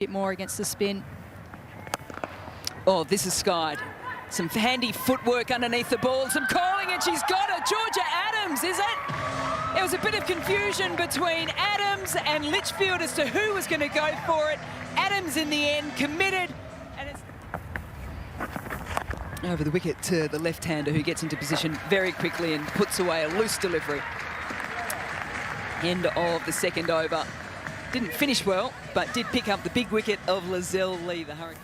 bit more against the spin. Oh, this is skied. Some handy footwork underneath the ball, some calling, and she's got it. Georgia Adams, is it? There was a bit of confusion between Adams and Litchfield as to who was going to go for it. Adams, in the end, committed. And it's over the wicket to the left-hander, who gets into position very quickly and puts away a loose delivery. End of the second over. Didn't finish well, but did pick up the big wicket of Lizelle Lee, the Hurricane.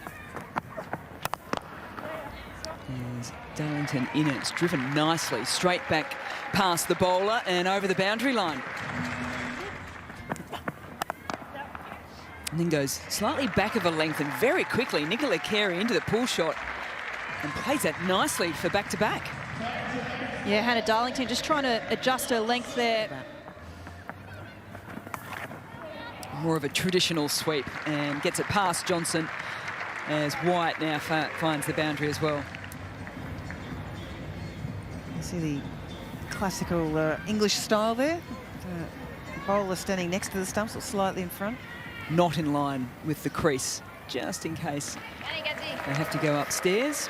There's Darlington in it. It's driven nicely straight back past the bowler and over the boundary line. And then goes slightly back of a length and very quickly Nicola Carey into the pull shot and plays that nicely for back-to-back. Yeah, Hannah Darlington just trying to adjust her length there. More of a traditional sweep and gets it past Johnson as White now finds the boundary as well. You see the classical English style there. The bowler standing next to the stumps or slightly in front. Not in line with the crease, just in case they have to go upstairs.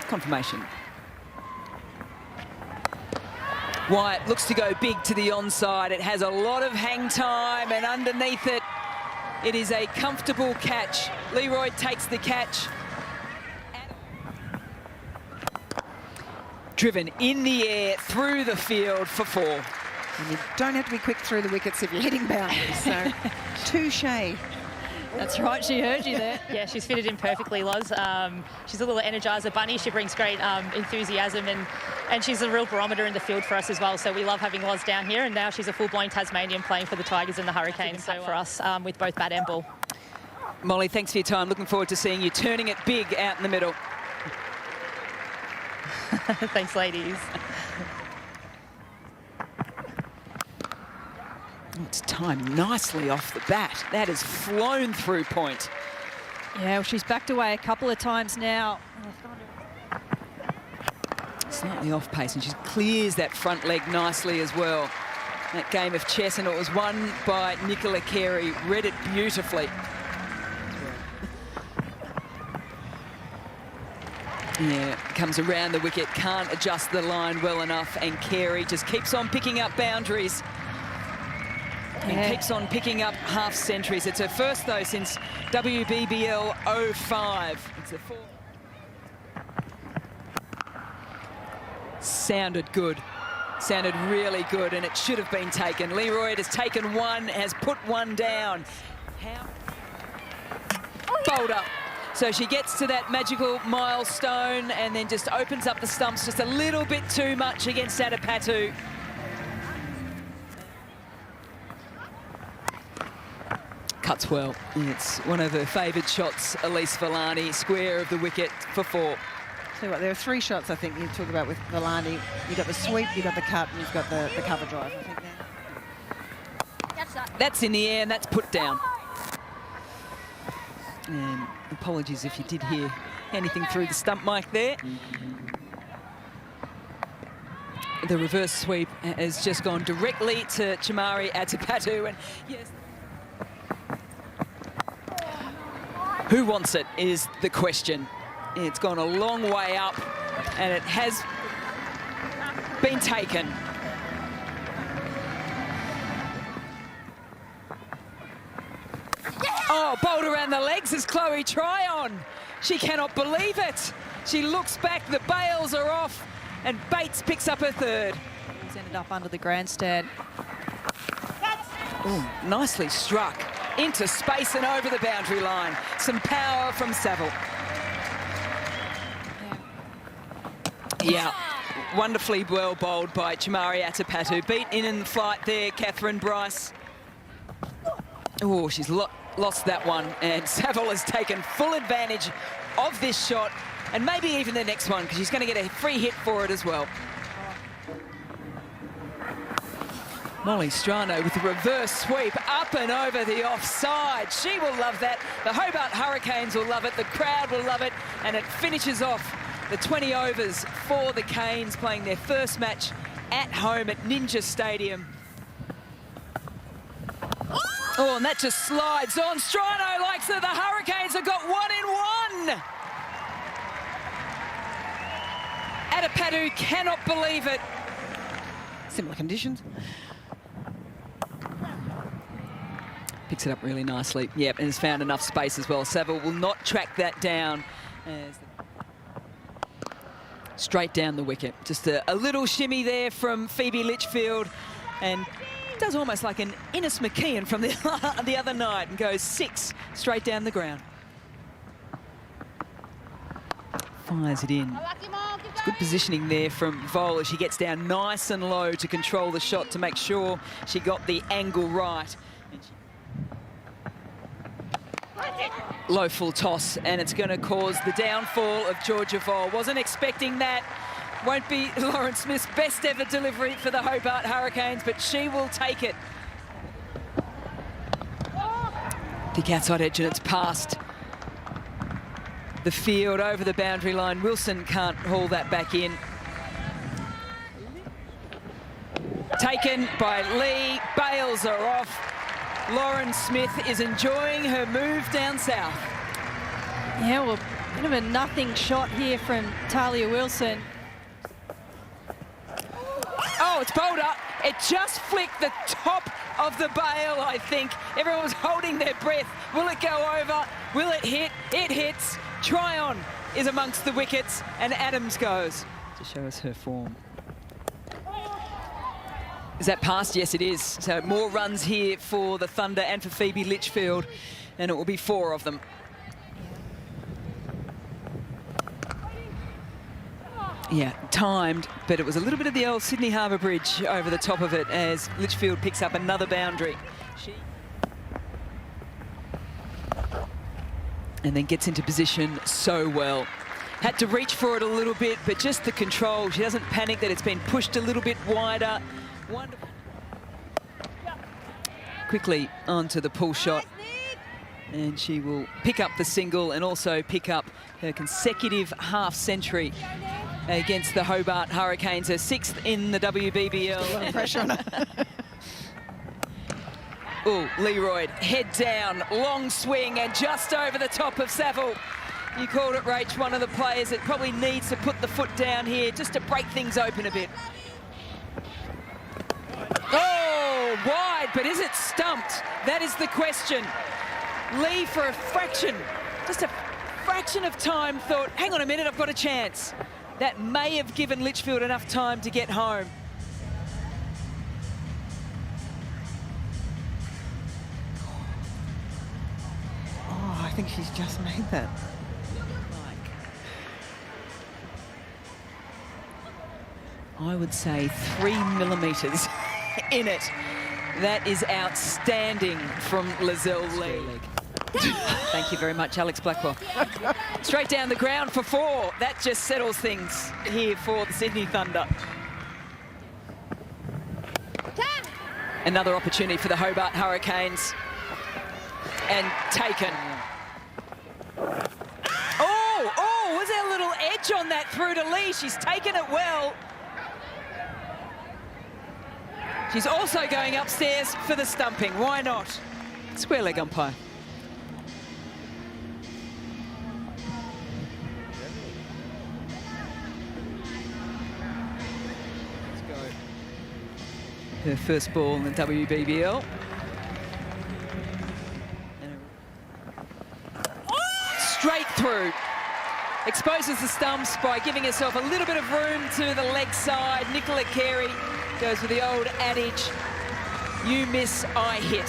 Confirmation. White looks to go big to the onside. It has a lot of hang time, and underneath it, it is a comfortable catch. Leroy takes the catch. Driven in the air through the field for 4. And you don't have to be quick through the wickets if you're hitting boundaries, so touche. That's right, she heard you there. Yeah, she's fitted in perfectly, Loz. She's a little energizer bunny. She brings great enthusiasm, and she's a real barometer in the field for us as well. So we love having Loz down here, and now she's a full-blown Tasmanian playing for the Tigers and the Hurricanes. So for us, with both bat and ball. Molly, thanks for your time. Looking forward to seeing you turning it big out in the middle. Thanks, ladies. It's timed nicely off the bat. That has flown through point. Yeah, well, she's backed away a couple of times now. Slightly off pace, and she clears that front leg nicely as well. That game of chess, and it was won by Nicola Carey. Read it beautifully. Yeah, comes around the wicket, can't adjust the line well enough, and Carey just keeps on picking up boundaries. And keeps on picking up half centuries. It's her first, though, since WBBL 05. It's a 4. Sounded good. Sounded really good, and it should have been taken. Leroy has taken one, has put one down. Bowled up. So she gets to that magical milestone and then just opens up the stumps just a little bit too much against Atapatu. Cuts well. It's one of her favoured shots, Elise Villani, square of the wicket for 4. So what, there are 3 shots I think you talk about with Villani. You've got the sweep, you've got the cut, and you've got the cover drive, I think now. That's in the air, and that's put down. And apologies if you did hear anything through the stump mic there. The reverse sweep has just gone directly to Chamari Atapatu, and yes. Who wants it is the question. It's gone a long way up, and it has been taken. Oh, bowled around the legs is Chloe Tryon. She cannot believe it. She looks back, the bails are off, and Bates picks up her 3rd. He's ended up under the grandstand. Ooh, nicely struck. Into space and over the boundary line. Some power from Saville. Yeah, wonderfully well bowled by Chamari Atapatu. Beat in the flight there, Catherine Bryce. Oh, she's lost that one, and Saville has taken full advantage of this shot, and maybe even the next one, because she's going to get a free hit for it as well. Molly Strano with a reverse sweep up and over the offside. She will love that. The Hobart Hurricanes will love it. The crowd will love it. And it finishes off the 20 overs for the Canes, playing their first match at home at Ninja Stadium. Oh, and that just slides on. Strano likes it. The Hurricanes have got 1-in-1. Atapatu cannot believe it. Similar conditions. Picks it up really nicely. Yep, and has found enough space as well. Saville will not track that down. Straight down the wicket. Just a little shimmy there from Phoebe Litchfield, and does almost like an Innes McKeon from the other night and goes 6 straight down the ground. Fires it in. It's good positioning there from Vola. She gets down nice and low to control the shot to make sure she got the angle right. Low full toss, and it's going to cause the downfall of Georgia Vol. Wasn't expecting that. Won't be Lauren Smith's best ever delivery for the Hobart Hurricanes, but she will take it. Thick outside edge, and it's past the field over the boundary line. Wilson can't haul that back in. Taken by Lee. Bales are off. Lauren Smith is enjoying her move down south. Yeah, well, bit of a nothing shot here from Talia Wilson. Oh, it's bowled up. It just flicked the top of the bail, I think. Everyone was holding their breath. Will it go over? Will it hit? It hits. Tryon is amongst the wickets, and Adams goes to show us her form. Is that past? Yes, it is. So more runs here for the Thunder and for Phoebe Litchfield, and it will be 4 of them. Yeah, timed, but it was a little bit of the old Sydney Harbour Bridge over the top of it as Litchfield picks up another boundary. And then gets into position so well. Had to reach for it a little bit, but just the control. She doesn't panic that it's been pushed a little bit wider. Wonderful. Quickly onto the pull shot. And she will pick up the single and also pick up her consecutive half-century against the Hobart Hurricanes, her 6th in the WBBL. A lot of pressure on her. Oh, Leroy, head down, long swing, and just over the top of Saville. You called it, Rach, one of the players that probably needs to put the foot down here just to break things open a bit. Oh, wide, but is it stumped? That is the question. Lee, for a fraction, just a fraction of time, thought, hang on a minute, I've got a chance. That may have given Litchfield enough time to get home. Oh, I think she's just made that. I would say 3 millimetres in it. That is outstanding from Lizelle Lee. Thank you very much, Alex Blackwell. Straight down the ground for 4. That just settles things here for the Sydney Thunder. Another opportunity for the Hobart Hurricanes. And taken. Oh, was there a little edge on that through to Lee? She's taken it well. She's also going upstairs for the stumping. Why not? Square leg umpire. Let's go. Her first ball in the WBBL. Straight through. Exposes the stumps by giving herself a little bit of room to the leg side. Nicola Carey goes with the old adage, you miss, I hit.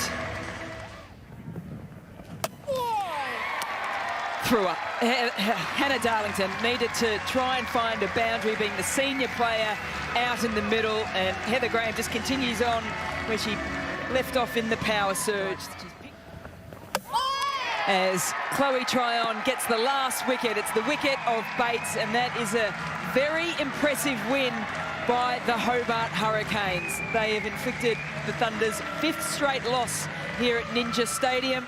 Threw up. Hannah Darlington needed to try and find a boundary, being the senior player out in the middle, and Heather Graham just continues on where she left off in the power surge. As Chloe Tryon gets the last wicket. It's the wicket of Bates, and that is a very impressive win by the Hobart Hurricanes. They have inflicted the Thunder's 5th straight loss here at Ninja Stadium.